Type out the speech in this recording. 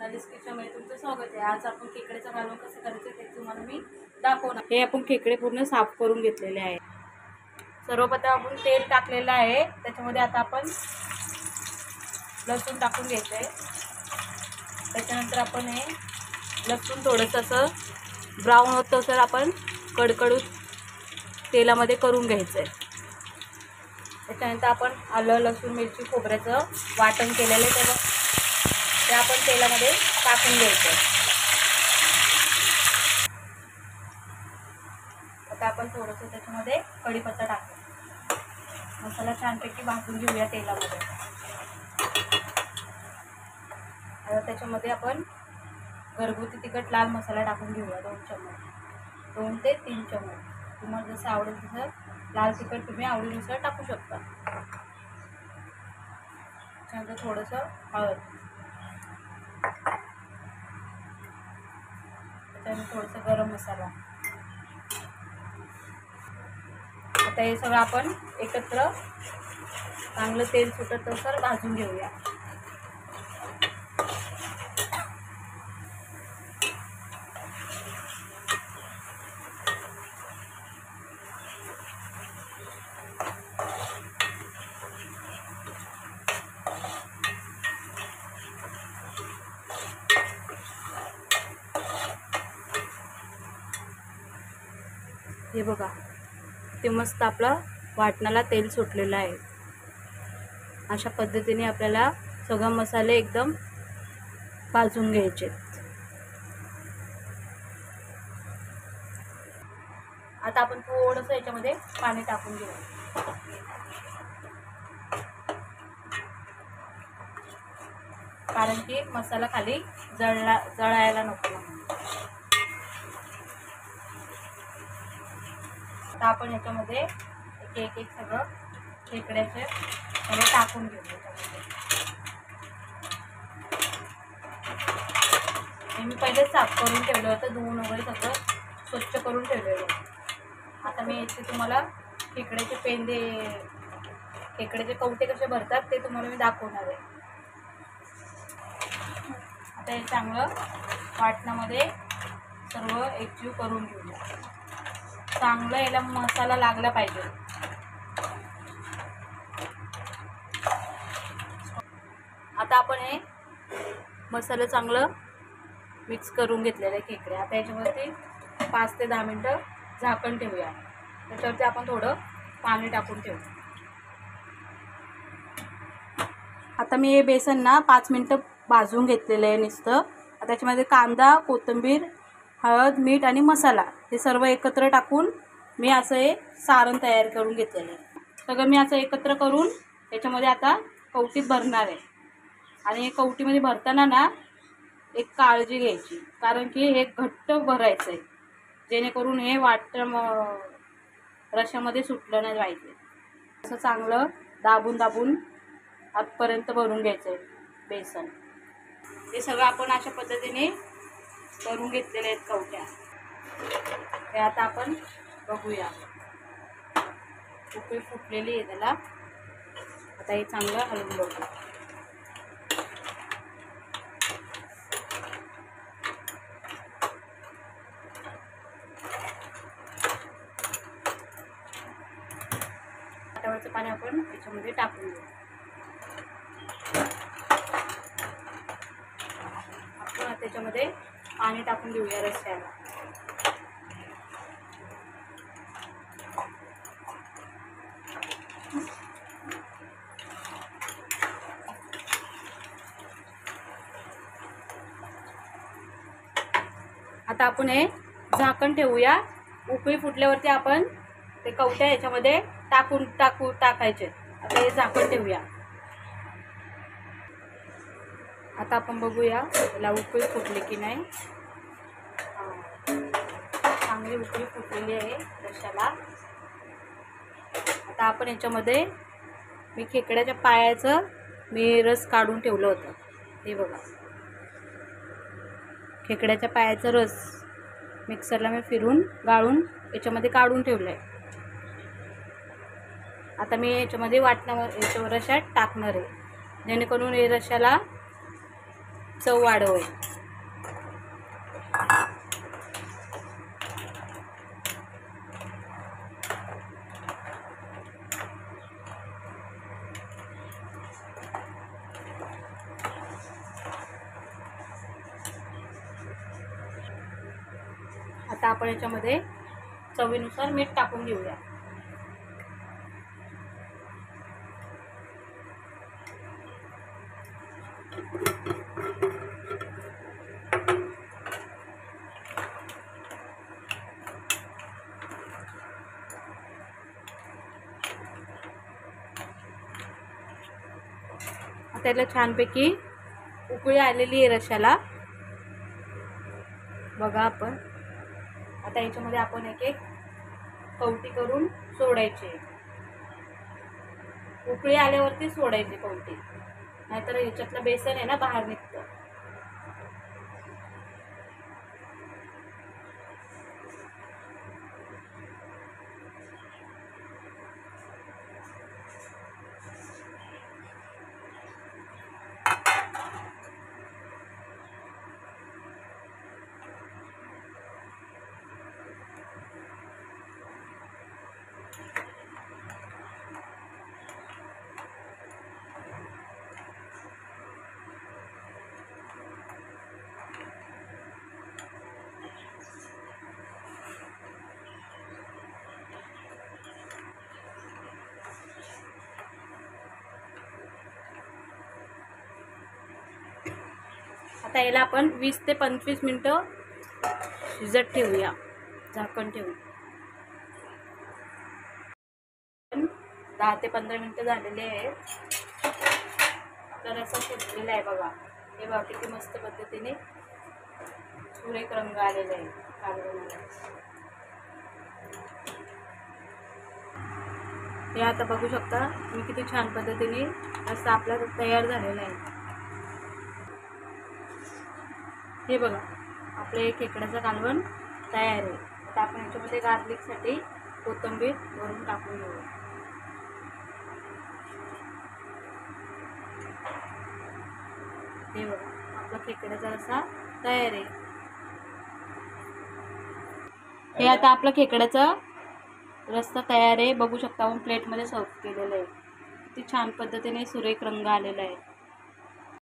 मोनालिस किचनमध्ये तुमचं स्वागत आहे। आज आपण खेकड्याचं कालवण कसं करायचं ते तुम्हाला मी दाखवणार। हे आपण खेकडे पूर्ण साफ करून घेतलेले आहे। सर्वप्रथम आपण तेल टाकलेलं आहे, त्याच्यामध्ये आता आपण लसूण टाकून घ्यायचं आहे। त्याच्यानंतर आपण हे लसूण थोडंसं असं ब्राऊन होतं तर आपण कडकडून तेलामध्ये करून घ्यायचं आहे। त्याच्यानंतर आपण आलं लसूण मिरची खोबऱ्याचं वाटण केलेलं आहे ते आपण तेलामध्ये टाकून घ्यायचं। आता आपण थोडंसं त्याच्यामध्ये कढीपत्ता टाकू, मसाला छानपैकी भाजून घेऊया तेलामध्ये। आता त्याच्यामध्ये आपण घरगुती तिखट लाल मसाला टाकून घेऊया 2 चमचे, 2 ते 3 चमचे। तुम्हाला जसं आवडेल तसं लाल तिखट तुम्ही आवडीनुसार टाकू शकता। त्यानंतर थोडंसं हळद, त्यानंतर थोडंसं गरम मसाला। आता हे सगळं आपण एकत्र चांगलं तेल सुटत तर भाजून घेऊया। हे बघा, ते मस्त आपलं वाटणाला तेल सुटलेलं आहे। अशा पद्धतीने आपल्याला सगळे मसाले एकदम भाजून घ्यायचे। आता आपण थोडंसं याच्यामध्ये पाणी टाकून घेऊ, कारण की मसाला खाली जळायला नको। आता आपण याच्यामध्ये एक सगळं खेकड्याचे सगळं टाकून घेऊ। मी पहिले साफ करून ठेवलं होतं, धुवून वगैरे सगळं स्वच्छ करून ठेवलेलं। आता मी इथे तुम्हाला खेकड्याचे पेंदे, खेकड्याचे कवटे कसे भरतात ते तुम्हाला मी दाखवणार आहे। आता हे चांगलं वाटणामध्ये सर्व एकजीव करून घेऊया। चांगलं याला मसाला लागला पाहिजे। आता आपण हे मसाला चांगलं मिक्स करून घेतलेलं आहे खेकडे। आता याच्यावरती 5 ते 10 मिनिटं झाकण ठेवूया। त्याच्यावरती आपण थोडं पाणी टाकून ठेवू। आता मी हे बेसन ना 5 मिनिटं भाजून घेतलेलं आहे नुसतं। आता त्याच्यामध्ये कांदा, कोथिंबीर, हळद, मीठ आणि मसाला हे सर्व एकत्र टाकून मी असं हे सारण तयार करून घेतलेलं आहे। सगळं मी असं एकत्र करून त्याच्यामध्ये आता कवटीत भरणार आहे। आणि हे कवटीमध्ये भरताना ना एक काळजी घ्यायची, कारण की हे घट्ट भरायचं आहे, जेणेकरून हे रश्यामध्ये सुटलं नाही पाहिजे। असं चांगलं दाबून दाबून आतपर्यंत भरून घ्यायचं आहे बेसन। हे सगळं आपण अशा पद्धतीने करून घेतलेले आहेत कवट्या। हे आता आपण बघूया, उकळी फुटलेली आहे त्याला। आता हे चांगलं हलवून बघू। ताटावरचं पाणी आपण याच्यामध्ये टाकून घेऊ। आपण त्याच्यामध्ये पाणी टाकून घेऊया रस्स्याला। आता आपण हे झाकण ठेवूया। उकळी फुटल्यावरती आपण ते कवट्या याच्यामध्ये टाकायचे। आता हे झाकण ठेवूया। आता आपण बघूया याला उकळी फुटली की नाही। चांगली उकळी फुटलेली आहे रश्याला। आता आपण याच्यामध्ये मी खेकड्याच्या पायाचं रस काढून ठेवलं होतं, हे बघा। खेकड्याच्या पायाचा रस मिक्सरला मी फिरून गाळून याच्यामध्ये काढून ठेवलं आहे। आता मी याच्यामध्ये रश्यात टाकणार आहे, जेणेकरून हे रश्याला चव वाढवेल. आता आपण याच्यामध्ये चवीनुसार मीठ टाकून घेऊया. त्याला छानपैकी उकळी आलेली आहे रश्याला. बघा आपण आता याच्यामध्ये आपण एक एक कवटी करून सोडायची. उकळी आल्यावरती सोडायची कवटी, नाहीतर याच्यातलं बेसन आहे ना बाहेर निघतं. आता याला आपण 20 ते 25 मिनिटं शिजत ठेवूया, झाकण ठेवून. 10 ते 15 मिनिटं झालेले आहेत. आपला रस्सा शिजलेला आहे बघा. हे बघा किती मस्त पद्धतीने सुरेख रंग आलेला आहे कालवणाला. हे आता बघू शकता तुम्ही किती छान पद्धतीने रस्सा आपला तयार झालेला आहे. हे बघा आपले खेकड्याचं कालवण तयार आहे. आता आपण याच्यामध्ये गार्लिकसाठी कोथिंबीर वरून टाकून घेऊ. हे बघा आपला खेकड्याचा रस्सा तयार आहे. हे आता आपला खेकड्याचा रस्सा तयार आहे. बघू शकता आपण प्लेटमध्ये सर्व केलेलं आहे. किती छान पद्धतीने सुरेख रंग आलेला आहे.